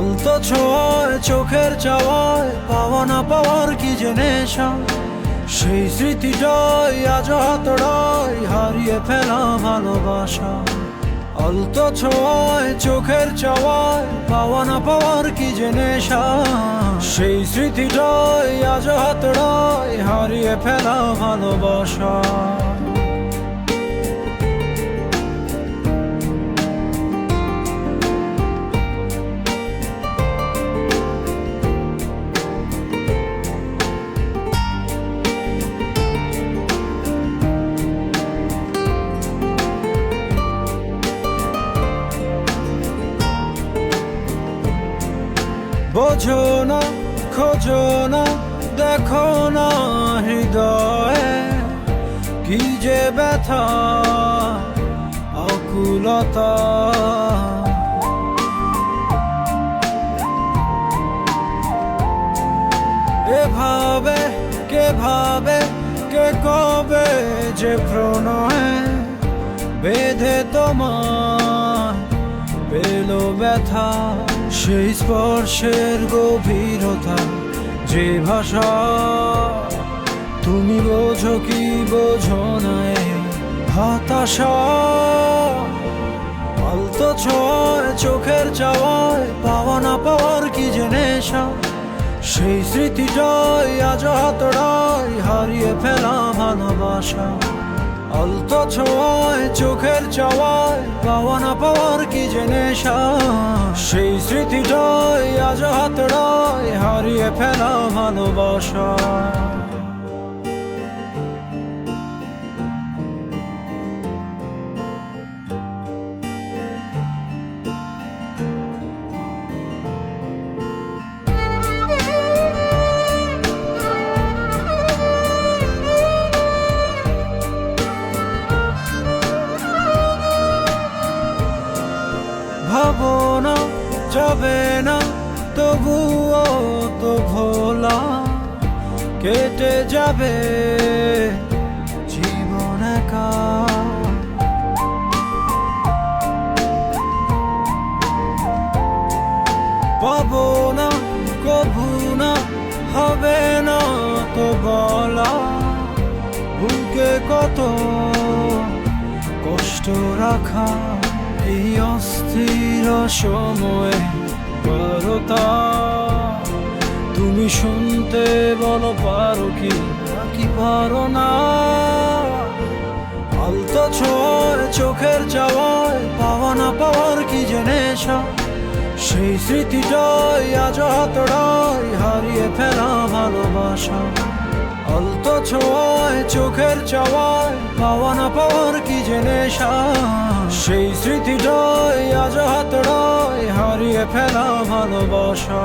আলতো ছোঁয়ায় চোখের চাওয়ায় পাওয়া না পাওয়ার কি যে নেশা, সেই স্মৃতিটাই আজ হাতড়ায় হারিয়ে ফেলা ভালোবাসা। আলতো ছোঁয়ায় চোখের চাওয়ায় পাওয়া না পাওয়ার কি যে নেশা, সেই স্মৃতিটাই আজ হাতড়ায় হারিয়ে ফেলা ভালোবাসা। বোঝো না, খোঁজো না, দেখো না হৃদয়ে কি যে ব্যথা আকুলতা। এভাবে কে ভাবে, কে কবে যে প্রণয়ে বেঁধে তোমার পেল ব্যথা। সেই স্পর্শের গভীরতা, যে ভাষা তুমি বোঝো কি বোঝো না হতাশা। আলতো ছোঁয়ায় চোখের চাওয়ায় পাওয়া না পাওয়ার কি যে নেশা, সেই স্মৃতিটাই আজ হাতড়ায় হারিয়ে ফেলা ভালোবাসা। আলতো ছোঁয়ায় চোখের চাওয়ায় পাওয়া না পাওয়ার কি যে নেশা, সেই স্মৃতিটাই আজ হাতড়ায় হারিয়ে ফেলা ভালোবাসা। ভাবো না, যাবে না, তবুও তো ভোলা কেটে যাবে জীবন একা। পাবো না, কভু না, হবে না তো বলা, বুকে কত কষ্ট রাখা এই অস্থির সময়ে বারতা। তুমি শুনতে বলো পারো কি নাকি পারো না। আলতো ছোঁয়ায় চোখের চাওয়ায় পাওয়া না পাওয়ার কি যে নেশা, সেই স্মৃতিটাই আজ হাতড়ায় হারিয়ে ফেলা ভালোবাসা। আলতো ছোঁয়ায় চোখের চাওয়ায় পাওয়া না পাওয়ার কি যে নেশা, সেই স্মৃতিটাই আজ হাতড়ায় হারিয়ে ফেলা ভালোবাসা।